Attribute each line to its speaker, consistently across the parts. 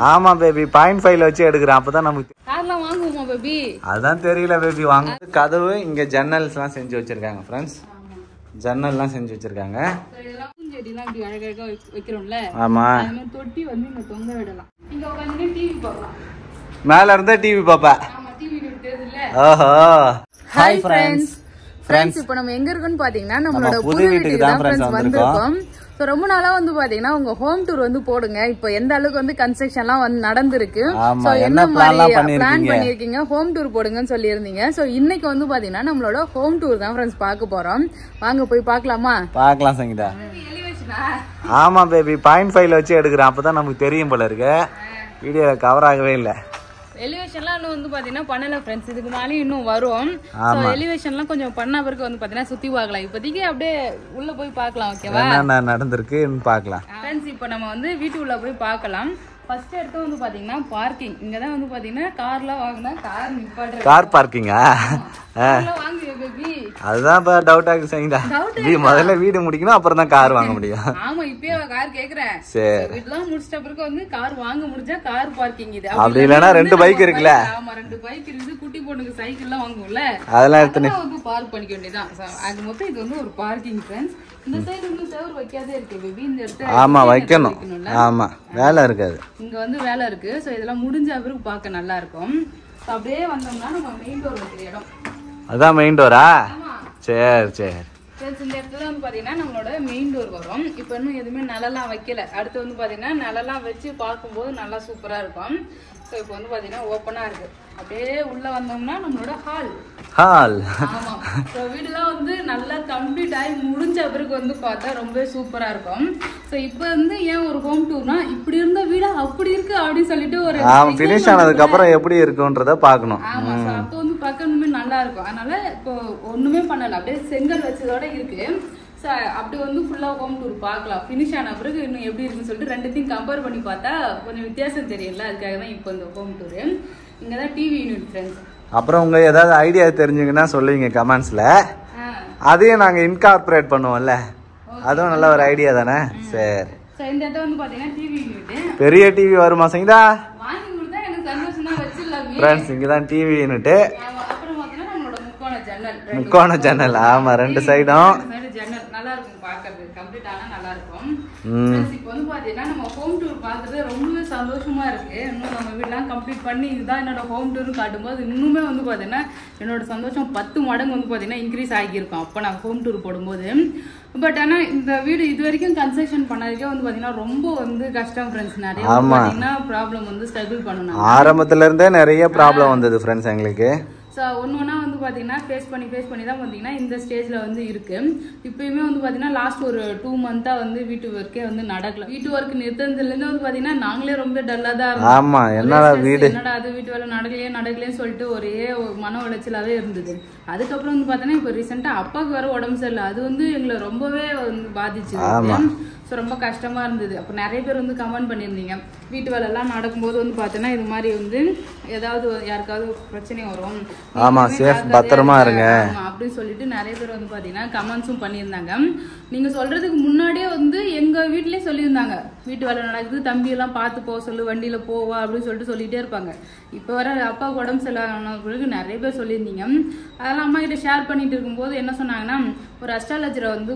Speaker 1: ஆமா பேபி 0.5 வச்சு எடுக்கிறேன். அப்பதான் நமக்கு
Speaker 2: கார்லாம் வாங்குவோமா பேபி?
Speaker 1: அதான் தெரியல பேபி. வாங்க. கதவு இங்க ஜன்னல்ஸ் எல்லாம் செஞ்சு வச்சிருக்காங்க ஃப்ரெண்ட்ஸ். ஜன்னல்லாம் செஞ்சு வச்சிருக்காங்க.
Speaker 2: இதெல்லாம் பூஞ்செடிலாம் இப்படி அழகழகா வைக்கிறோம்ல.
Speaker 1: ஆமா.
Speaker 2: அந்த மாதிரி தொட்டி வந்து இங்க தொங்க விடலாம். இங்க உட்கார்ந்து டிவி பார்க்கலாம்.
Speaker 1: மேல இருந்தா டிவி பாப்பா.
Speaker 2: ஆமா டிவி இருக்குதுல்ல.
Speaker 1: ஓஹோ.
Speaker 2: Hi friends. இப்போ நம்ம எங்க இருக்கோம்னு பாத்தீங்கன்னா நம்மளோட புது வீட்டுக்கு தான் ஃப்ரெண்ட்ஸ் வந்திருக்கோம். சோ ரொம்ப நாளா வந்து பாத்தீங்கன்னா உங்க ஹோம் டூர் வந்து போடுங்க. இப்போ எந்த அளவுக்கு வந்து கன்ஸ்ட்ரக்ஷன்லாம் வந்து நடந்துருக்கு. சோ என்ன மாதிரி பிளான் பண்ணிருக்கீங்க ஹோம் டூர் போடுங்கன்னு சொல்லி இருந்தீங்க. சோ இன்னைக்கு வந்து பாத்தீங்கன்னா நம்மளோட ஹோம் டூர் தான் ஃப்ரெண்ட்ஸ் பார்க்க போறோம். வாங்க போய் பார்க்கலாமா?
Speaker 1: பார்க்கலாம் சங்கீதா. ஆமா பேபி 0.5 வச்சு எடுக்கிறேன். அப்பதான் நமக்கு தெரியும் போல இருக்கு. வீடியோ கவர் ஆகவே இல்லை.
Speaker 2: எலிவேஷன்லாம் இன்னும் வந்து பாத்தீங்கன்னா பண்ணல ஃப்ரெண்ட்ஸ். இதுக்கு மேலே இன்னும் வரும். சோ எலிவேஷன்லாம் கொஞ்சம் பண்ண பிறகு வந்து பாத்தீங்கன்னா சுத்தி பார்க்கலாம். இப்போதைக்கு அப்படியே உள்ள போய் பார்க்கலாம். ஓகேவா?
Speaker 1: என்ன நடந்திருக்குன்னு பார்க்கலாம்
Speaker 2: ஃப்ரெண்ட்ஸ். இப்போ நம்ம வந்து வீட்டுக்குள்ள போய் பார்க்கலாம். ஃபர்ஸ்ட் எடுத்து வந்து பாத்தீங்கன்னா பார்க்கிங். இங்கதான் வந்து பாத்தீங்கன்னா கார்லாம் வாங்கினா கார் நிப்பாட்டுற
Speaker 1: கார் பார்க்கிங்கா?
Speaker 2: வாங்குங்க பேபி.
Speaker 1: அதுதான் இப்ப டவுட் ஆகுது சங்கீதா. முதல்ல வீடு முடிக்கணும், அப்புறம் தான் கார் வாங்க முடியும்.
Speaker 2: ஆமா இப்பயே கார் கேக்குறேன்.
Speaker 1: சரி
Speaker 2: வீட்லாம் முடிச்சிட்ட பிறகு வந்து கார் வாங்க முடிஞ்சா கார் பார்க்கிங் இது.
Speaker 1: அப்படி இல்லனா 2 பைக் இருக்குல்ல.
Speaker 2: ஆமா 2 பைக் இருக்குது. குட்டி பொண்ணுக்கு சைக்கிள்லாம் வாங்குவோம்ல,
Speaker 1: அதெல்லாம் எடுத்து
Speaker 2: வந்து பார்க் பண்ணிக்க வேண்டியதான். அது மொத்தம் இது வந்து ஒரு பார்க்கிங் ஃப்ரெண்ட்ஸ். இந்த சைடு வந்து சேவர் வைக்காதே இருக்கு பேபி. இந்த இடத்துல
Speaker 1: ஆமா வைக்கணும். ஆமா வேலை இருக்காது.
Speaker 2: இங்க வந்து வேலை இருக்கு. சோ இதெல்லாம் முடிஞ்ச பிறகு பார்க்க நல்லா இருக்கும். அப்படியே வந்தோம்னா நம்ம மெயின் டோர் வைக்கிற இடம்.
Speaker 1: அதான் மெயின் டோரா? சரி சரி.
Speaker 2: இந்த இடத்துல வந்து பாத்தீங்கன்னா நம்மளோட மெயின் டோர் வரும். இப்ப இன்னும் எதுவுமே நிலலாம் வைக்கல. அடுத்து வந்து பாத்தீங்கன்னா நிலலாம் வச்சு பார்க்கும்போது நல்லா சூப்பரா இருக்கும். ஸோ இப்போ வந்து பாத்தீங்கன்னா ஓப்பனா இருக்கு. அப்படியே உள்ள வந்தோம்னா நம்மளோட ஹால். ஆமா. ஸோ வீடுலாம் வந்து நல்லா கம்ப்ளீட் ஆகி முடிஞ்ச பிறகு வந்து பார்த்தா ரொம்ப சூப்பரா இருக்கும். ஸோ இப்போ வந்து ஏன் ஒரு ஹோம் டூர்னா இப்படி இருந்த வீடு அப்படி இருக்கு அப்படின்னு சொல்லிட்டு ஒரு
Speaker 1: ஃபினிஷ் ஆனதுக்கு அப்புறம் எப்படி இருக்குன்றத பார்க்கணும்.
Speaker 2: ஆமா. ஸோ அப்போ வந்து பார்க்கணுமே நல்லா இருக்கும். அதனால இப்போ ஒண்ணுமே பண்ணல, அப்படியே செங்கல் வச்சதோட இருக்கு. ஸோ அப்படி வந்து ஃபுல்லா ஹோம் டூர் பார்க்கலாம். ஃபினிஷ் ஆன பிறகு இன்னும் எப்படி இருக்குன்னு சொல்லிட்டு ரெண்டுத்தையும் கம்பேர் பண்ணி பார்த்தா கொஞ்சம் வித்தியாசம் தெரியல. அதுக்காக தான் இப்போ இந்த ஹோம் டூர். இங்கதான் டிவி யூனிட் ஃப்ரெண்ட்ஸ்.
Speaker 1: அப்புறம் உங்க ஏதாவது ஐடியா தெரிஞ்சுங்கன்னா சொல்லுவீங்க கமெண்ட்ஸ்ல. அதையும் நாங்க இன்கார்பரேட் பண்ணுவோம்ல, அதுவும் நல்ல ஒரு ஐடியா தானே. சரி.
Speaker 2: சோ இந்த இடத்துல வந்து பாத்தீங்கன்னா டிவி யூனிட்.
Speaker 1: பெரிய டிவி வருமா சங்கீதா?
Speaker 2: வாங்கி கொடுத்தா எனக்கு சந்தோஷம் தான். வச்சிடலாம்
Speaker 1: ஃப்ரெண்ட்ஸ். இங்க தான் டிவி யூனிட்.
Speaker 2: அப்புறம் பாத்தீங்கன்னா நம்மளோட
Speaker 1: முக்கோண ஜன்னல். ஆமா 2 சைடும்
Speaker 2: ஜன்னல் நல்லா இருக்கும் பார்க்கிறது. கம்ப்ளீட் ஆனா நல்லா இருக்கும். இப்போ வந்து பாத்தீங்கன்னா நம்ம ஹோம் டூர் பார்க்கறது ரொம்பவே சந்தோஷமா இருக்கு. இன்னும் நம்ம வீடெல்லாம் கம்ப்ளீட் பண்ணி இதுதான் என்னோட ஹோம் டூர் காட்டும்போது இன்னுமே வந்து பாத்தீங்கன்னா என்னோட சந்தோஷம் 10 மடங்கு வந்து பாத்தீங்கன்னா இன்க்ரீஸ் ஆகியிருக்கும் அப்போ நான் ஹோம் டூர் போடும்போது. பட் ஆனா இந்த வீடு இது வரைக்கும் கன்ஸ்ட்ரக்ஷன் பண்ணதுக்கே வந்து பாத்தீங்கன்னா ரொம்ப வந்து கஷ்டம் ஃப்ரெண்ட்ஸ். நிறைய பாத்தீங்கன்னா ப்ராப்ளம் வந்து ஸ்ட்ரகிள் பண்ணணும்.
Speaker 1: ஆரம்பத்துல இருந்தே நிறைய ப்ராப்ளம் வந்தது ஃப்ரெண்ட்ஸ் எங்களுக்கு.
Speaker 2: ஸோ ஒன்னா வந்து பாத்தீங்கன்னா ஃபேஸ் பண்ணி தான் பாத்தீங்கன்னா இந்த ஸ்டேஜ்ல வந்து இருக்கு. இப்பயுமே வந்து பாத்தீங்கன்னா லாஸ்ட் ஒரு 2 மந்த்தா வந்து வீட்டு ஒர்க்கே வந்து நடக்கல. வீட்டு ஒர்க் நிறுத்ததுல இருந்து வந்து பாத்தீங்கன்னா நாங்களே ரொம்ப டல்லா தான் இருந்தோம்.
Speaker 1: ஆமா என்னடா
Speaker 2: அது வீட்டு வேலை நடக்கலையேன்னு சொல்லிட்டு ஒரே மன உளைச்சலாவே இருந்தது. அதுக்கப்புறம் வந்து பாத்தீங்கன்னா இப்போ ரீசெண்டா அப்பாவுக்கு வேற உடம்பு சரியில்லை. அது வந்து எங்களை ரொம்பவே வந்து பாதிச்சு. ஸோ ரொம்ப கஷ்டமா இருந்தது. அப்போ நிறைய பேர் வந்து கமெண்ட் பண்ணியிருந்தீங்க வீட்டு வேலை எல்லாம் நடக்கும்போது வந்து பாத்தீங்கன்னா இது மாதிரி வந்து ஏதாவது யாருக்காவது பிரச்சனை வரும்,
Speaker 1: ஆமா சேஃப் பத்திரமா இருங்க
Speaker 2: அப்படின்னு சொல்லிட்டு நிறைய பேர் வந்து பாத்தீங்கன்னா கமெண்ட்ஸும் பண்ணியிருந்தாங்க. நீங்க சொல்றதுக்கு முன்னாடியே வந்து எங்க வீட்லயே சொல்லியிருந்தாங்க வீட்டு வேலை நடக்குது, தம்பி எல்லாம் பார்த்து போக சொல்லு, வண்டியில போவா அப்படின்னு சொல்லிட்டு சொல்லிட்டே இருப்பாங்க. இப்போ வர அப்பாவுக்கு உடம்பு சரியில்லாத பிறகு நிறைய பேர் சொல்லியிருந்தீங்க. அதெல்லாம் அம்மா கிட்ட ஷேர் பண்ணிட்டு இருக்கும்போது என்ன சொன்னாங்கன்னா, ஒரு அஸ்ட்ராலஜரை வந்து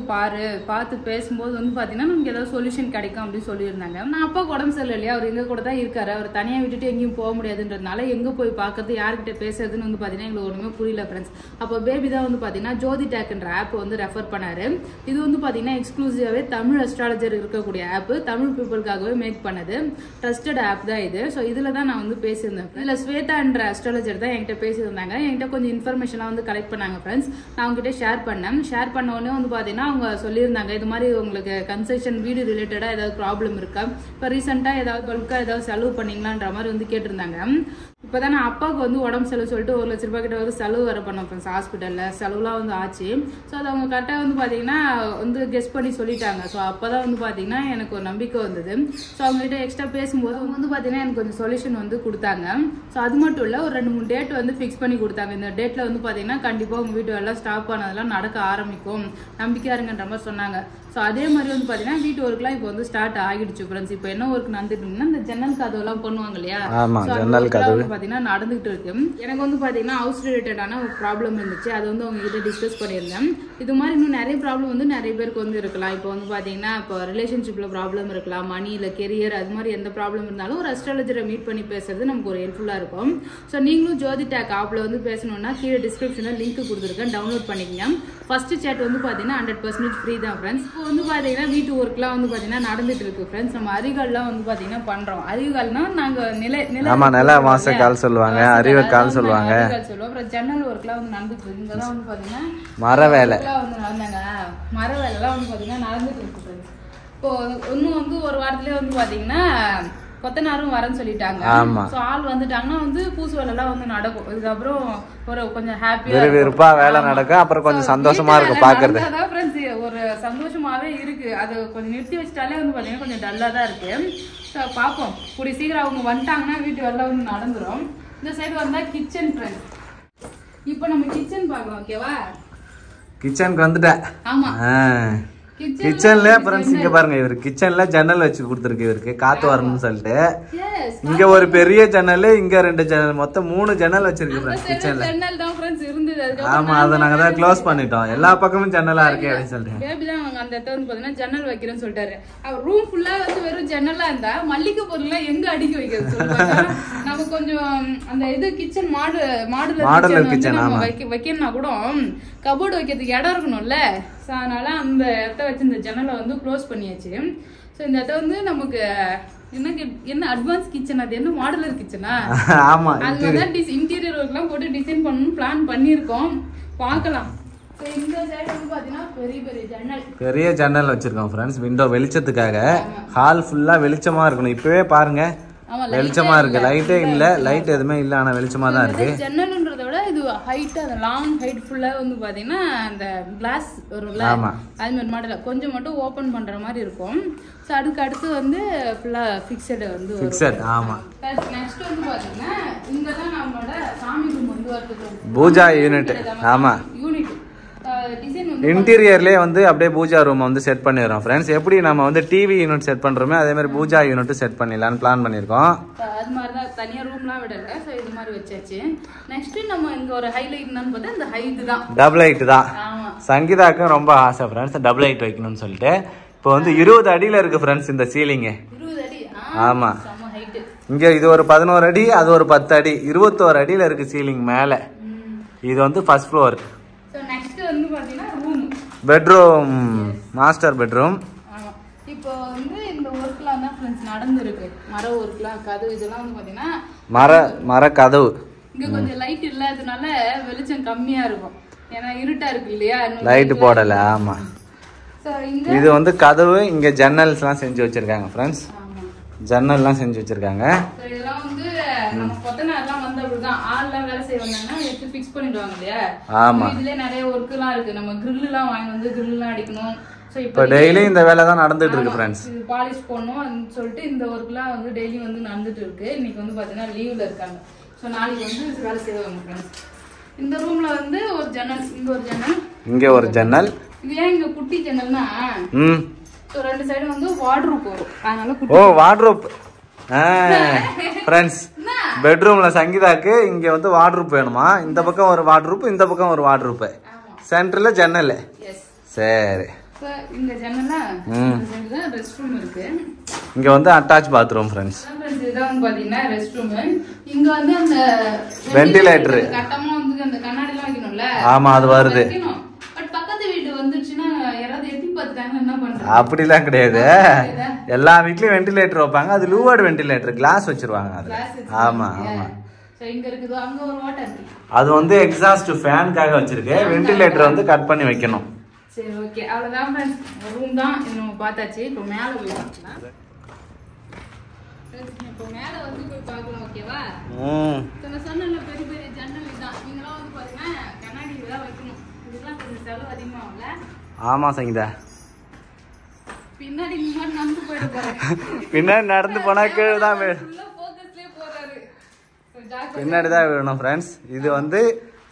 Speaker 2: பார்த்து பேசும்போது வந்து பாத்தீங்கன்னா நமக்கு ஏதாவது சொல்யூஷன் கிடைக்கும் அப்படின்னு சொல்லியிருந்தாங்க. நான் அப்பாவுக்கு உடம்பு சரியில்லை இல்லையா, அவர் எங்க கூட தான் இருக்காரு, அவர் தனியா விட்டுட்டு எங்கேயும் போக முடியாதுன்றதுனால எங்க போய் பாக்குறது, யார்கிட்ட பேசுறதுன்னு வந்து பாத்தீங்கன்னா எங்களுக்கு ஒண்ணுமே புரியல ஃப்ரெண்ட்ஸ். அப்போ பேபி தான் வந்து பாத்தீங்கன்னா ஜோதி டேக்ன்ற ஆப் வந்து ரெஃபர் பண்ணாரு. இது வந்து பாத்தீங்கன்னா எக்ஸ்க்ளூசிவாவே தமிழ் அஸ்ட்ராலஜர் இருக்கக்கூடிய ஆப், தமிழ் பீப்புளுக்காகவே மேக் பண்ணது ட்ரஸ்டட் ஆப் தான் இது. ஸோ இதுல தான் நான் வந்து பேசியிருந்தேன். இதுல ஸ்வேதா என்ற அஸ்ட்ராலஜர் தான் என்கிட்ட பேசியிருந்தாங்க. என்கிட்ட கொஞ்சம் இன்ஃபர்மேஷன்லாம் வந்து கலெக்ட் பண்ணாங்க ஃப்ரெண்ட்ஸ். நான் அவங்ககிட்ட ஷேர் பண்ணேன். ஷேர் பண்ண உடனே வந்து பாத்தீங்கன்னா அவங்க சொல்லியிருந்தாங்க இது மாதிரி உங்களுக்கு கன்ஸ்ட்ரக்ஷன் வீடு ரிலேட்டடா ஏதாவது ப்ராப்ளம் இருக்கா, இப்போ ரீசெண்டா ஏதாவது பல்கா ஏதாவது செலவு பண்ணீங்களான்ற மாதிரி வந்து கேட்டிருந்தாங்க. இப்போதான் நான் அப்பாவுக்கு வந்து உடம்பு செலவு சொல்லிட்டு 1 லட்ச ரூபாய் கிட்ட வந்து செலவு வர பண்ணோம் ஃப்ரெண்ட்ஸ். ஹாஸ்பிட்டலில் செலவுலாம் வந்து ஆச்சு. ஸோ அது அவங்க கரெக்டாக வந்து பார்த்தீங்கன்னா வந்து கெஸ் பண்ணி சொல்லிட்டாங்க. ஸோ அப்போ தான் வந்து பார்த்தீங்கன்னா எனக்கு ஒரு நம்பிக்கை வந்தது. ஸோ அவங்ககிட்ட எக்ஸ்ட்ரா பேசும்போது அவங்க வந்து பார்த்தீங்கன்னா எனக்கு கொஞ்சம் சொல்யூஷன் வந்து கொடுத்தாங்க. ஸோ அது மட்டும் இல்லை, ஒரு 2-3 டேட் வந்து ஃபிக்ஸ் பண்ணி கொடுத்தாங்க. இந்த டேட்டில் வந்து பார்த்தீங்கன்னா கண்டிப்பாக உங்கள் வீட்டு வேலை ஸ்டாப் ஆனதெல்லாம் நடக்க ஆரம்பிக்கும், நம்பிக்கையாக இருங்கன்ற மாதிரி சொன்னாங்க. ஸோ அதே மாதிரி வந்து பார்த்தீங்கன்னா வீட்டு ஒர்க்லாம் இப்போ வந்து ஸ்டார்ட் ஆகிடுச்சு ஃப்ரெண்ட்ஸ். இப்போ என்ன ஒர்க் நடந்துட்டுன்னா இந்த ஜன்னல் கதவுலாம் பண்ணுவாங்க இல்லையா, பார்த்தீங்கன்னா நடந்துகிட்டு இருக்கு. எனக்கு வந்து பார்த்தீங்கன்னா ஹவுஸ் ரிலேட்டடான ஒரு ப்ராப்ளம் இருந்துச்சு. அது வந்து அவங்க கிட்ட டிஸ்கஸ் பண்ணியிருந்தேன். இது மாதிரி இன்னும் நிறைய ப்ராப்ளம் வந்து நிறைய பேருக்கு வந்து இருக்கலாம். இப்போ வந்து பார்த்தீங்கன்னா இப்போ ரிலேஷன்ஷிப்பில் ப்ராப்ளம் இருக்கலாம், மணி இல்லை கெரியர், அது மாதிரி எந்த ப்ராப்ளம் இருந்தாலும் ஒரு அஸ்ட்ராலஜரை மீட் பண்ணி பேசுறது நமக்கு ஒரு ஹெல்ப்ஃபுல்லாக இருக்கும். ஸோ நீங்களும் ஜோதி டேக் ஆப்பில் வந்து பேசணும்னா கீழே டிஸ்கிரிப்ஷனில் லிங்க் கொடுத்துருக்கேன், டவுன்லோட் பண்ணிக்கங்க. ஃபர்ஸ்ட் சேட் வந்து பார்த்தீங்கன்னா 100% ஃப்ரீ தான் ஃப்ரெண்ட்ஸ். இப்போ வந்து பார்த்தீங்கன்னா வீட்டு ஒர்க்லாம் வந்து பார்த்தீங்கன்னா நடந்துட்டு இருக்கு ஃப்ரெண்ட்ஸ். நம்ம அறிகால்லாம் வந்து பார்த்தீங்கன்னா பண்ணுறோம். அறிகால்னா நாங்கள் நில
Speaker 1: மாசக்கால் சொல்லுவாங்க, அறிவக்கால் சொல்லுவாங்க.
Speaker 2: அப்புறம் ஜன்னல் ஒர்க்லாம் வந்து நடந்துட்டு இருக்கு. இங்கதான் வந்து பார்த்தீங்கன்னா
Speaker 1: மர வேலை
Speaker 2: வந்து நடந்தாங்க. மர வேலைலாம் வந்து பார்த்தீங்கன்னா நடந்துட்டு இருக்கு ஃப்ரெண்ட்ஸ். இப்போ இன்னும் வந்து ஒரு வாரத்திலே வந்து பார்த்தீங்கன்னா கொத்தனாரும் வரேன்னு சொல்லிட்டாங்க. சோ ஆள் வந்துட்டாங்கன்னா வந்து பூசு வேலை எல்லாம் வந்து நடக்கும். இதுக்கப்புறம் ஒரு கொஞ்சம் ஹாப்பியா
Speaker 1: விறுவிறுப்பா வேலை நடக்கும். அப்புறம் கொஞ்சம் சந்தோஷமா இருக்கும் பாக்குறது.
Speaker 2: அதான் ஃப்ரெண்ட்ஸ் ஒரு சந்தோஷமாவே இருக்கு. அது கொஞ்சம் நிறுத்தி வச்சிட்டாலே வந்து பாத்தீங்கன்னா கொஞ்சம் டல்லா தான் இருக்கு. ஸோ பார்ப்போம், கூடிய சீக்கிரம் அவங்க வந்துட்டாங்கன்னா வீட்டு வேலை வந்து நடந்துரும். இந்த சைடு வந்தா கிச்சன் ஃப்ரெண்ட்ஸ். இப்போ நம்ம கிச்சன் பார்க்கலாம். ஓகேவா,
Speaker 1: கிச்சனுக்கு வந்துட்டேன்.
Speaker 2: ஆமா,
Speaker 1: கிச்சன்ல ஃப்ரெண்ட்ஸ் இங்க பாருங்க, இவரு கிச்சன்ல ஜன்னல் வச்சு கொடுத்துருக்கு இவருக்கு காத்து வரணும்னு சொல்லிட்டு. இங்க ஒரு பெரிய ஜன்னல், இங்க 2 ஜன்னல், மொத்தம் 3 ஜன்னல் வச்சிருக்கு ஃப்ரெண்ட்ஸ் கிச்சன்ல. ஆமா, அதை நாங்க தான் க்ளோஸ் பண்ணிட்டோம். எல்லா பக்கமும் ஜன்னலா இருக்கு அப்படின்னு சொல்லிட்டு
Speaker 2: பேபி தான் அவங்க அந்த இடத்துல வந்து பாத்தீங்கன்னா ஜன்னல் வைக்கிறேன்னு சொல்லிட்டாரு. அவர் ரூம் ஃபுல்லா வந்து வெறும் ஜன்னலா இருந்தா மல்லிகை பொருள் எங்க அடிக்க வைக்கிறது சொல்லுவாங்க. நம்ம கொஞ்சம் அந்த இது கிச்சன் மாடுலர் கிச்சன் வைக்கணும்னா கூட கபோர்டு வைக்கிறதுக்கு இடம் இருக்கணும்ல. ஸோ அதனால அந்த இடத்த வச்சு இந்த ஜன்னலை வந்து க்ளோஸ் பண்ணியாச்சு. ஸோ இந்த இடத்த வந்து நமக்கு என்ன அட்வான்ஸ் கிச்சன், அது என்ன மாடுலர் கிச்சனா?
Speaker 1: ஆமா,
Speaker 2: அதுதான் இன்டீரியர் ஒர்க்லாம் போட்டு டிசைன் பண்ணணும் பிளான் பண்ணியிருக்கோம். பார்க்கலாம். இந்த சைடு வந்து பாத்தீங்கன்னா பெரிய
Speaker 1: ஜன்னல் வச்சிருக்கோம் ஃப்ரெண்ட்ஸ், விண்டோ வெளிச்சத்துக்காக. ஹால் ஃபுல்லா வெளிச்சமா இருக்கணும். இப்பவே பாருங்க வெளிச்சமா இருக்கு, லைட்டே இல்ல, லைட் எதுவுமே இல்ல, ஆனா வெளிச்சமா தான் இருக்கு.
Speaker 2: ஜன்னல்ன்றத விட இது ஹைட், அந்த லாங் ஹைட் ஃபுல்லா வந்து பாத்தீங்கன்னா அந்த கிளாஸ் வரும்ல, அது மாதிரி மாடல கொஞ்சம் மட்டும் ஓபன் பண்ற மாதிரி இருக்கும். சோ அதுக்கு அடுத்து வந்து ஃபுல்லா ஃபிக்ஸட் வந்து
Speaker 1: ஃபிக்ஸட். ஆமா,
Speaker 2: நெக்ஸ்ட் வந்து பாத்தீங்கன்னா இங்க தான் நம்மளோட சாமி ரூம் வந்து வருது,
Speaker 1: பூஜா யூனிட். ஆமா, யூனிட் இன்டீரியர்லயே வந்து அப்படியே பூஜா ரூம் வந்து செட் பண்ணிடுறோம் ஃப்ரெண்ட்ஸ். எப்படி நம்ம வந்து டிவி யூனிட் செட் பண்றோமே அதே மாதிரி பூஜா யூனிட் செட் பண்ணிடலாம்னு பிளான் பண்ணிருக்கோம்.
Speaker 2: அது மாதிரி தான், தனியா ரூம்லாம் விடல. சோ இது மாதிரி வச்சாச்சு. நெக்ஸ்ட் நம்ம இங்க ஒரு ஹைலைட் என்னன்னு பார்த்தா இந்த ஹைட் தான்,
Speaker 1: டபுள் ஹைட் தான். சங்கீதாக்கும் ரொம்ப ஆசை ஃப்ரெண்ட்ஸ் டபுள் ஹைட் வைக்கணும்னு சொல்லிட்டு. இப்போ வந்து 20 அடியில இருக்கு ஃப்ரெண்ட்ஸ் இந்த சீலிங்.
Speaker 2: 20 அடி.
Speaker 1: ஆமா, இங்க இது ஒரு 11 அடி, அது ஒரு 10 அடி, 21 அடியில இருக்கு சீலிங் மேல. இது வந்து first floor. Bedroom, master bedroom.
Speaker 2: இப்போ வந்து இந்த ஒர்க்லாம் தான் ஃப்ரெண்ட்ஸ் நடந்துருக்கு. மர ஒர்க்லாம், கதவு இதெல்லாம் வந்து பாத்தீங்கன்னா
Speaker 1: மர கதவு.
Speaker 2: இங்க கொஞ்சம் லைட் இல்லாதனால வெளிச்சம் கம்மியா இருக்கும், ஏன்னா இருட்டா இருக்கு இல்லையா,
Speaker 1: லைட் போடல. ஆமா, இது வந்து கதவு. இங்க ஜன்னல்ஸ் எல்லாம் செஞ்சு வச்சிருக்காங்க ஃப்ரெண்ட்ஸ், ஜன்னல்லாம் செஞ்சு வச்சிருக்காங்க.
Speaker 2: இதெல்லாம் வந்து நம்ம கொத்தனார்லாம் வந்து அப்படிதான் ஆள்லாம் வேலை செய்வாங்கன்னா எடுத்து ஃபிக்ஸ் பண்ணிடுவாங்க இல்லையா.
Speaker 1: ஆமா,
Speaker 2: இதுல நிறைய ஒர்க்லாம் இருக்கு. நம்ம கிரில்லாம் வாங்கி வந்து கிரில்லாம் அடிக்கணும். சோ
Speaker 1: இப்போ டெய்லி இந்த வேலை தான் நடந்துட்டு இருக்கு ஃப்ரெண்ட்ஸ்.
Speaker 2: இது பாலிஷ் பண்ணனும் சொல்லிட்டு இந்த ஒர்க்லாம் வந்து டெய்லி வந்து நடந்துட்டு இருக்கு. இன்னைக்கு வந்து பாத்தீங்கன்னா லீவ்ல இருக்காங்க. சோ நாளைக்கு வந்து வேலை செய்வாங்க ஃப்ரெண்ட்ஸ். இந்த ரூம்ல வந்து ஒரு ஜன்னல், இங்க ஒரு ஜன்னல், இங்க ஒரு ஜன்னல். இது ஏன் இங்க குட்டி ஜன்னல்னா சோ ரெண்டு சைடு வந்து வார்ட்ரோப் வரும், அதனால குட்டி. ஓ, வார்ட்ரோப்.
Speaker 1: ஃப்ரெண்ட்ஸ், பெட்ரூம்ல சங்கீதாக்கு இங்க வந்து வார்ட்ரோப் வேணுமா? இந்த பக்கம் ஒரு வார்ட்ரோப், இந்த பக்கம் ஒரு வார்ட்ரோப், சென்டர்ல ஜன்னல். சரி,
Speaker 2: இந்த ஜன்னல்ல இந்த ரெஸ்ட் ரூம் இருக்கு.
Speaker 1: இங்க வந்து அட்டாச் பாத்ரூம் ஃப்ரெண்ட்ஸ்.
Speaker 2: இதுதான் வந்து பாத்தீங்கன்னா ரெஸ்ட் ரூம். இங்க வந்து அந்த
Speaker 1: வென்டிலேட்டர்
Speaker 2: கட்டமா வந்து அந்த கண்ணாடி எல்லாம் வைக்கணும்ல.
Speaker 1: ஆமா, அது வருது.
Speaker 2: பட் பக்கத்து வீட்டு வந்துச்சுன்னா யாராவது எட்டி பார்த்துட்டாங்க என்ன பண்றாங்க?
Speaker 1: அப்படிலாம் கிடையாது, எல்லா வீட்லயும் வென்டிலேட்டர் வைப்பாங்க. அது லூவர்ட் வென்டிலேட்டர், கிளாஸ் வச்சிருவாங்க அது. ஆமா ஆமா,
Speaker 2: இங்க இருக்குது, அங்க ஒரு வாட்டர்.
Speaker 1: அது வந்து எக்ஸாஸ்ட் ஃபேனுக்காக வச்சிருக்கு. வென்டிலேட்டர் வந்து கட் பண்ணி வைக்கணும்.
Speaker 2: சரி, ஓகே, அவ்வளவுதான் ஃப்ரெண்ட்ஸ். ரூம் தான் நம்ம பார்த்தாச்சு. இப்போ மேல போய் பார்க்கலாம். இப்போ மேல வந்து போய் பார்க்கலாம் ஓகேவா? நான் சொன்னேன்ல பெரிய பெரிய ஜன்னல் இதான். நீங்களாம் வந்து பாத்தீங்கன்னா கண்ணாடி இதெல்லாம் வைக்கணும். இதெல்லாம் கொஞ்சம் செலவு அதிகமாகும்ல?
Speaker 1: ஆமா சங்கீதா.
Speaker 2: பின்னாடி நீங்க நடந்து போயிட போறீங்க.
Speaker 1: பின்னாடி நடந்து போனா கீழே தான்
Speaker 2: ஃபுல்லா ஃபோக்கஸ்லயே போறாரு.
Speaker 1: பின்னாடி தான் வேணும் ஃப்ரெண்ட்ஸ். இது வந்து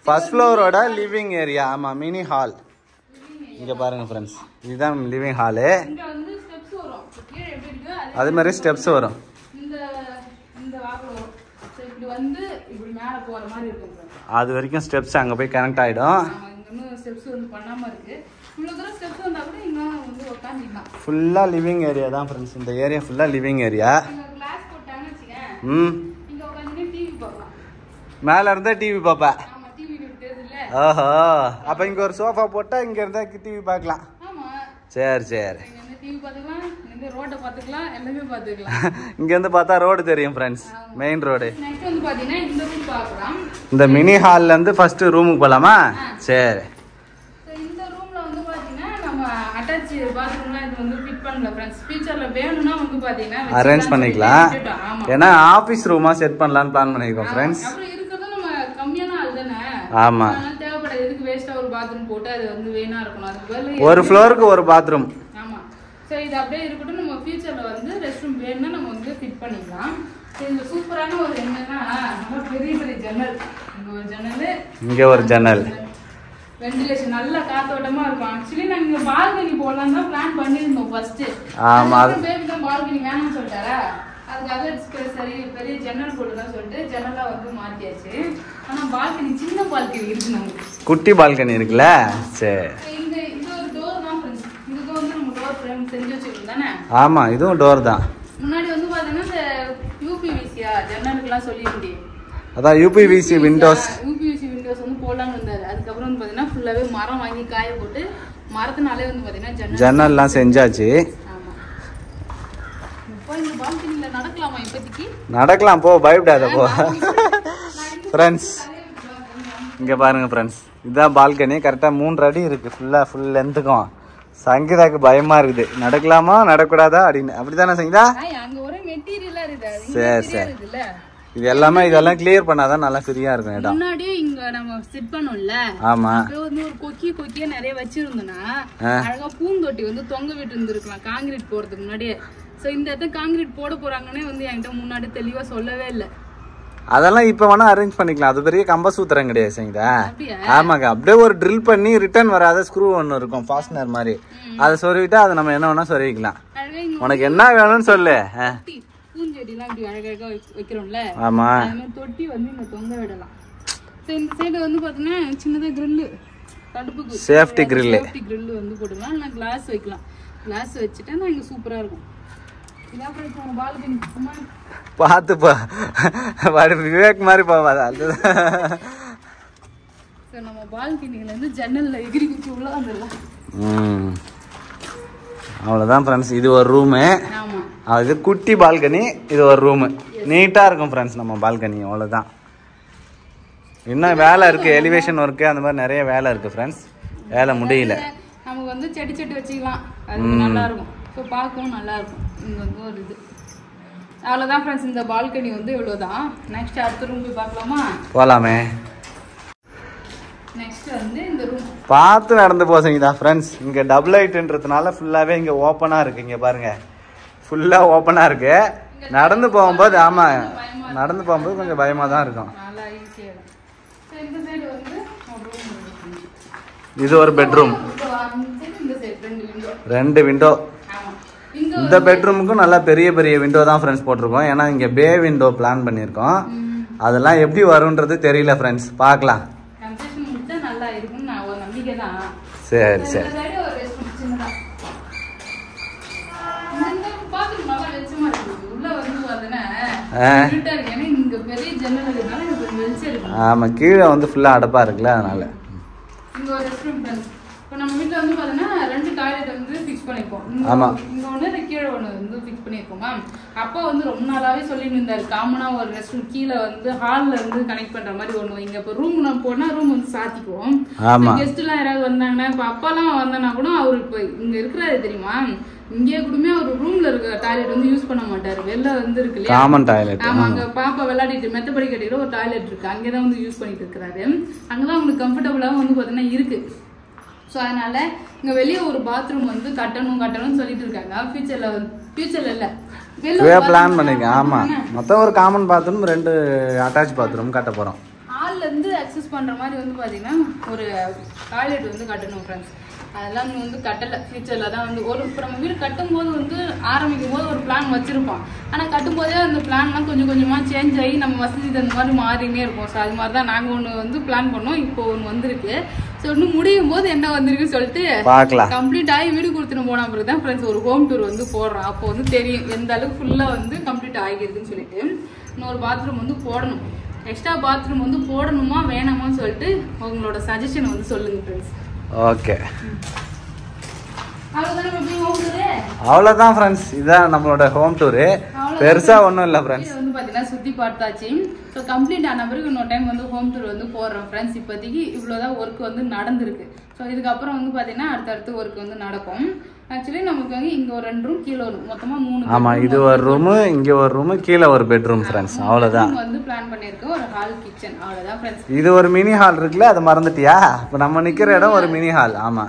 Speaker 1: ஃபர்ஸ்ட் ஃப்ளோரோட லிவிங் ஏரியா. ஆமா மினி ஹால். இங்க பாருங்க ஃப்ரெண்ட்ஸ், இதுதான் லிவிங் ஹாலு.
Speaker 2: இங்க வந்து ஸ்டெப்ஸ் வரும். கீழே எப்படி இருக்கு
Speaker 1: அதே மாதிரி ஸ்டெப்ஸ் வரும்.
Speaker 2: இந்த வாக்குல வரும். சோ இப்படி வந்து இப்படி மேல போற மாதிரி இருக்கும்.
Speaker 1: அது வரைக்கும் ஸ்டெப்ஸ் அங்க போய் கனெக்ட் ஆயிடும்.
Speaker 2: ஆமா, இங்க இன்னும் ஸ்டெப்ஸ் வந்து பண்ணாம இருக்கு. இவ்வளவு தூரம் ஸ்டெப்ஸ் வந்தா கூட இங்க வந்து உட்கார்ந்திடலாம்.
Speaker 1: ஃபுல்லா லிவிங் ஏரியா தான் ஃப்ரெண்ட்ஸ். இந்த ஏரியா ஃபுல்லா லிவிங் ஏரியா.
Speaker 2: இங்க கிளாஸ் போட்டாங்கன்னு வெச்சீங்க. இங்க உட்கார்ந்து டிவி பார்க்கலாம்.
Speaker 1: மேல இருந்தா டிவி பாப்பா.
Speaker 2: ஆமா, டிவி தெரியுதுல.
Speaker 1: ஓஹோ, அப்ப இங்க ஒரு சோஃபா போட்டா இங்க இருந்தா டிவி பார்க்கலாம்.
Speaker 2: ஆமா,
Speaker 1: சரி சரி.
Speaker 2: இங்க டிவி பார்த்துக்கலாம், இங்க ரோட பார்த்துக்கலாம், எல்லாமே பார்த்துக்கலாம்.
Speaker 1: இங்க இருந்து பார்த்தா ரோடு தெரியும் ஃப்ரெண்ட்ஸ், மெயின் ரோடு.
Speaker 2: நெக்ஸ்ட் வந்து பாத்தீங்கன்னா இந்த ரூம் பார்க்கலாம்.
Speaker 1: இந்த மினி ஹால்ல இருந்து ஃபர்ஸ்ட் ரூமுக்கு போலாமா? சரி.
Speaker 2: இந்த ரூம்ல வந்து பாத்தீங்கன்னா நம்ம அட்டாச் பாத்ரூம்லாம் இது வந்து ஃபிட் பண்ணல फ्रेंड्स. ஃபியூச்சர்ல வேணும்னா வந்து பாத்தீங்கன்னா
Speaker 1: அரேஞ்ச் பண்ணிக்கலாம். ஏன்னா ஆபீஸ் ரூமா செட் பண்ணலாம்னு பிளான் பண்ணிருக்கோம் फ्रेंड्स.
Speaker 2: அப்புறம் இருக்குறது நம்ம கம்மியான ஆள் தானே.
Speaker 1: ஆமா,
Speaker 2: அதனால தேவைப்படாது. எதுக்கு வேஸ்டா ஒரு பாத்ரூம் போட்டு அது வந்து வேணா இருக்கணும். அதுக்கு பதிலா
Speaker 1: ஒரு ஃப்ளோருக்கு ஒரு பாத்ரூம்.
Speaker 2: ஆமா. சோ இது அப்படியே இருக்கட்டும். நம்ம ஃபியூச்சர்ல வந்து ரெஸ்ட் ரூம் வேணும்னா நம்ம வந்து ஃபிட் பண்ணிக்கலாம். இது சூப்பரான ஒரு என்னன்னா நம்ம பெரிய பெரிய ஜன்னல். இங்க ஒரு ஜன்னல்,
Speaker 1: இங்க ஒரு ஜன்னல்.
Speaker 2: வென்டிலேஷன் நல்ல காத்தோட்டமா இருக்கும். ஆக்சுவலி நாங்க இங்க பால்கனி போடலாம் தான் பிளான் பண்ணிருந்தோம் ஃபர்ஸ்ட்.
Speaker 1: ஆமா,
Speaker 2: பேபி தான் பால்கனி வேணும்னு சொல்லிட்டாரா, அதுக்காக சரி பெரிய ஜன்னல் போட்டுதான் சொல்லிட்டு ஜன்னலா வந்து மாத்தியாச்சு. ஆனா பால்கனி சின்ன பால்கனி இருக்கு நமக்கு.
Speaker 1: குட்டி பால்கனி இருக்குல்ல. சரி.
Speaker 2: இந்த இது ஒரு டோர் தான் फ्रेंड्स. இதுக்கு வந்து நம்ம டோர் ஃப்ரேம் செஞ்சு வச்சிருக்கோம் தானே.
Speaker 1: ஆமா, இதுவும் டோர் தான்.
Speaker 2: முன்னாடி வந்து பாத்தீங்கன்னா இந்த யூபிவிசியா ஜன்னலுக்குலாம் சொல்லியிருந்தேன்.
Speaker 1: அதான் யூபிவிசி விண்டோஸ்.
Speaker 2: யூபிவிசி விண்டோஸ் வந்து போடலாம்னு இருந்தாரு. அதுக்கப்புறம் வந்து பாத்தீங்கன்னா ஃபுல்லாவே மரம் வாங்கி காய போட்டு மரத்தினாலே வந்து பாத்தீங்கன்னா
Speaker 1: ஜன்னல்லாம் செஞ்சாச்சு.
Speaker 2: ஆமா. இப்போ இந்த பால்கனில நடக்கலாமா இப்போதைக்கு?
Speaker 1: நடக்கலாம், போ, பயப்படாத போ. ஃப்ரெண்ட்ஸ் இங்க பாருங்க ஃப்ரெண்ட்ஸ், இதான் பால்கனி. கரெக்டா 3 அடி இருக்கு. ஃபுல் லென்த்துக்கும். சங்கீதாக்கு பயமா இருக்குது, நடக்கலாமா நடக்கூடாதா அப்படின்னு. அப்படிதானே சங்கீதா?
Speaker 2: அங்க ஒரே மெட்டீரியலா இருக்கு.
Speaker 1: சரி சரி. இது எல்லாமே இதெல்லாம் கிளியர் பண்ணாதான் நல்லா ஃப்ரீயா இருக்கும் இடம்.
Speaker 2: முன்னாடியே இங்க நம்ம செட் பண்ணோம்ல.
Speaker 1: ஆமா,
Speaker 2: அப்போ வந்து ஒரு கொக்கியே நிறைய வச்சிருந்தோம்னா அழகா பூந்தொட்டி வந்து தொங்க விட்டு இருந்திருக்கலாம் காங்கிரீட் போறதுக்கு முன்னாடியே. சோ இந்த இடத்துல காங்கிரீட் போட போறாங்கன்னே வந்து என்கிட்ட முன்னாடி தெளிவா சொல்லவே இல்லை.
Speaker 1: அதெல்லாம் இப்ப வேணா அரேஞ்ச் பண்ணிக்கலாம். அது பெரிய கம்ப சூத்திரம் கிடையாது சங்கீதா. ஆமாங்க, அப்படியே ஒரு ட்ரில் பண்ணி ரிட்டர்ன் வராத ஸ்க்ரூ ஒன்னு இருக்கும், ஃபாஸ்ட்னர் மாதிரி. அதை சொருவிட்டா அதை நம்ம என்ன வேணா சொருவிக்கலாம். உனக்கு என்ன வேணும்னு சொல்லு.
Speaker 2: பூஞ்செடிலாம் இப்படி அழகழகா வைக்கிறோம்ல.
Speaker 1: ஆமா,
Speaker 2: அது மாதிரி தொட்டி வந்து இங்க தொங்க விடலாம். இந்த சைடு வந்து பாத்தீங்கன்னா சின்னதா கிரில், தடுப்புக்கு
Speaker 1: சேஃப்டி கிரில்
Speaker 2: வந்து போட்டுக்கலாம். இல்லைன்னா கிளாஸ் வைக்கலாம். கிளாஸ் வச்சுட்டா இங்க சூப்பரா இருக்கும். இதான் பால்கனி.
Speaker 1: பாத்துப்பா, விவேக் மாதிரி போவாது.
Speaker 2: நம்ம பால்கனில இருந்து ஜன்னல்ல எகிரி குச்சி உள்ள வந்துடலாம்.
Speaker 1: அவ்வளவுதான் ஃப்ரெண்ட்ஸ். இது ஒரு ரூமு. இது குட்டி பால்கனி, இது ஒரு ரூமு. நீட்டா இருக்கும் ஃப்ரெண்ட்ஸ் நம்ம பால்கனி. அவ்வளவுதான். இன்னும் வேலை இருக்கு, எலிவேஷன் ஒர்க்கு அந்த மாதிரி நிறைய வேலை இருக்கு ஃப்ரெண்ட்ஸ். வேலை முடியல.
Speaker 2: நமக்கு வந்து செடி வச்சுக்கலாம். அது நல்லா இருக்கும். ஸோ பார்க்கவும் நல்லா இருக்கும். இங்க வந்து ஒரு இது அவ்வளோதான் ஃப்ரெண்ட்ஸ். இந்த பால்கனி வந்து இவ்வளோதான். நெக்ஸ்ட் அடுத்த ரூம் போய் பார்க்கலாமா?
Speaker 1: போகலாமே.
Speaker 2: நெக்ஸ்ட் வந்து இந்த ரூம்
Speaker 1: பார்த்து நடந்து போசீங்கதா ஃப்ரெண்ட்ஸ். இங்கே டபுள் ஹைட்ன்றதுனால ஃபுல்லாகவே இங்கே ஓப்பனாக இருக்குது. இங்கே பாருங்க, ஃபுல்லாக ஓப்பனாக இருக்கு. நடந்து போகும்போது ஆமாம், நடந்து போகும்போது கொஞ்சம் பயமாக தான் இருக்கும்.
Speaker 2: நல்லா ஈஸியாக இருக்கும். இந்த சைடு வந்து
Speaker 1: இது ஒரு பெட்ரூம். 2 விண்டோ. இந்த பெட்ரூமுக்கும் நல்லா பெரிய பெரிய விண்டோ தான் ஃப்ரெண்ட்ஸ் போட்டிருக்கோம். ஏன்னா இங்கே பே விண்டோ பிளான் பண்ணியிருக்கோம். அதெல்லாம் எப்படி வரும்ன்றது தெரியல ஃப்ரெண்ட்ஸ், பார்க்கலாம். சரி சரி. ஆமா, கீழே வந்து ஃபுல்லா அடப்பா இருக்குல்ல, அதனால.
Speaker 2: நம்ம வீட்டுல வந்து பாத்தீங்கன்னா 2 டாய்லெட் வந்து ஃபிக்ஸ் ஃபிக்ஸ் பண்ணிருக்கோம்.
Speaker 1: ஆமா
Speaker 2: இங்க ஒண்ணு கீழே ஒண்ணு வந்து ஃபிக்ஸ் பண்ணிருக்கோமா. அப்பா வந்து ரொம்ப நாளாவே சொல்லிட்டு இருந்தாரு காமனா ஒரு ரெஸ்ட் ரூம் கீழே வந்து ஹால்ல இருந்து கனெக்ட் பண்ற மாதிரி ஒண்ணு. இங்க இப்ப ரூம் நம்ம போனா ரூம் வந்து சாத்திக்குவோம். கெஸ்ட் எல்லாம் யாராவது வந்தாங்கன்னா இப்ப அப்பா எல்லாம் வந்தானா கூட அவரு இப்ப இங்க இருக்கிறாரு தெரியுமா, இங்கே கூடமே ஒரு ரூம்ல இருக்க டாய்லெட் வந்து யூஸ் பண்ண மாட்டாரு. வெளில வந்து இருக்கு இல்லையா காமன் டாய்லெட். ஆமா அங்க பாப்பா விளையாடிட்டு மெத்தபடி கட்டிட்டு ஒரு டாய்லெட் இருக்கு, அங்கேதான் வந்து யூஸ் பண்ணிட்டு இருக்காரு. அங்கதான் உங்களுக்கு கம்ஃபர்டபுளாவும் வந்து பாத்தீங்கன்னா இருக்கு. ஸோ அதனால இங்க வெளியே ஒரு பாத்ரூம் வந்து கட்டணும்னு சொல்லிட்டு இருக்காங்க. ஃபியூச்சர்ல இல்ல வெளியே
Speaker 1: பிளான் பண்ணிருங்க. ஆமா மொத்தம் ஒரு காமன் பாத்ரூம் 2 அட்டாச் பாத்ரூம் கட்ட போறோம்.
Speaker 2: ஹால்ல இருந்து அக்சஸ் பண்ற மாதிரி வந்து பாத்தீங்கன்னா ஒரு டாய்லெட் வந்து கட்டணும் ஃப்ரெண்ட்ஸ். அதெல்லாம் வந்து கட்டல, ஃபியூச்சர்ல தான் வந்து ஒரு இப்போ நம்ம வீடு கட்டும் போது வந்து ஆரம்பிக்கும் போது ஒரு பிளான் வச்சிருப்போம். ஆனா கட்டும் போதே அந்த பிளான்லாம் கொஞ்சம் கொஞ்சமா சேஞ்ச் ஆகி நம்ம வசதி தகுந்த மாதிரி மாறினே இருக்கும். ஸோ அது மாதிரி தான் நாங்க ஒண்ணு வந்து பிளான் பண்ணோம். இப்போ ஒன்று வந்திருக்கு. ஸோ இன்னும் முடியும் போது என்ன வந்திருக்கு சொல்லிட்டு பார்க்கலாம். கம்ப்ளீட் ஆகி வீடு கொடுத்துட்டு போன பிறகு தான் ஃப்ரெண்ட்ஸ் ஒரு ஹோம் டூர் வந்து போடுறோம். அப்போ வந்து தெரியும் எந்த அளவுக்கு ஃபுல்லா வந்து கம்ப்ளீட் ஆகிருக்குன்னு சொல்லிட்டு. இன்னொரு பாத்ரூம் வந்து போடணும், எக்ஸ்ட்ரா பாத்ரூம் வந்து போடணுமா வேணாமான்னு சொல்லிட்டு உங்களோட சஜஷன் வந்து சொல்லுங்க ஃப்ரெண்ட்ஸ்.
Speaker 1: ஓகே அவ்வளவுதான் ஃப்ரெண்ட்ஸ், இதான் நம்மளோட ஹோம் டூர். பெருசா ஒண்ணும் இல்ல ஃப்ரெண்ட்ஸ்.
Speaker 2: வந்து பாத்தீங்கன்னா சுத்தி பார்த்தாச்சு. ஸோ கம்ப்ளீட் ஆன பிறகு இன்னொரு டைம் வந்து ஹோம் டூர் வந்து போடுறோம் ஃப்ரெண்ட்ஸ். இப்போதைக்கு இவ்வளோதான் ஒர்க் வந்து நடந்திருக்கு. ஸோ இதுக்கப்புறம் வந்து பாத்தீங்கன்னா அடுத்தடுத்து ஒர்க் வந்து நடக்கும். ஆக்சுவலி நமக்கு வந்து இங்க ஒரு 2 ரூம் கீழே வரும், மொத்தமா 3.
Speaker 1: ஆமா இது ஒரு ரூம், இங்க ஒரு ரூம், கீழே ஒரு பெட்ரூம் ஃப்ரெண்ட்ஸ். அவ்வளவுதான்
Speaker 2: வந்து பிளான் பண்ணிருக்கோம். ஒரு ஹால் கிச்சன் அவ்வளவுதான் ஃப்ரெண்ட்ஸ்.
Speaker 1: இது ஒரு மினி ஹால் இருக்குல்ல, அதை மறந்துட்டியா? இப்ப நம்ம நிக்கிற இடம் ஒரு மினி ஹால். ஆமா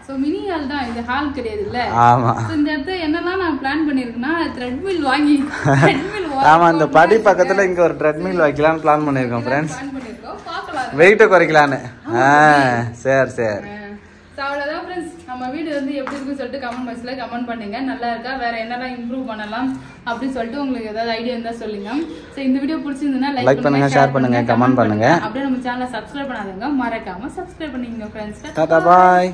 Speaker 2: சோ மினி ஹால் தான், இது ஹால் கிடையாது இல்ல.
Speaker 1: ஆமா
Speaker 2: இந்த இடத்துல என்னலாம் நான் பிளான் பண்ணிருக்கேன்னா த்ரெட்மில் வாங்கி
Speaker 1: ஆமா அந்த படி பக்கத்துல இங்க ஒரு த்ரெட்மில் வைக்கலாம்னு பிளான் பண்ணிருக்கோம் ஃப்ரெண்ட்ஸ்.
Speaker 2: பிளான் பண்ணிருக்கோம், பார்க்கலாம்
Speaker 1: வெயிட்ட குறைக்கலாம்னு. சரி சரி.
Speaker 2: அவ்வளவுதான் ஃப்ரெண்ட்ஸ். நம்ம வீடு வந்து எப்படி இருக்குன்னு சொல்லிட்டு கமெண்ட் பாக்ஸ்ல கமெண்ட் பண்ணுங்க. நல்லா இருக்கா, வேற என்னெல்லாம் இம்ப்ரூவ் பண்ணலாம் அப்படின்னு சொல்லிட்டு உங்களுக்கு ஏதாவது ஐடியா இருந்தா சொல்லுங்க. சோ இந்த வீடியோ பிடிச்சிருந்தா லைக் பண்ணுங்க, ஷேர் பண்ணுங்க, கமெண்ட் பண்ணுங்க. அப்படியே நம்ம சேனலை சப்ஸ்கிரைப் பண்ணாதவங்க மறக்காம சப்ஸ்கிரைப் பண்ணிக்கங்க ஃப்ரெண்ட்ஸ்.
Speaker 1: டாடா பாய்.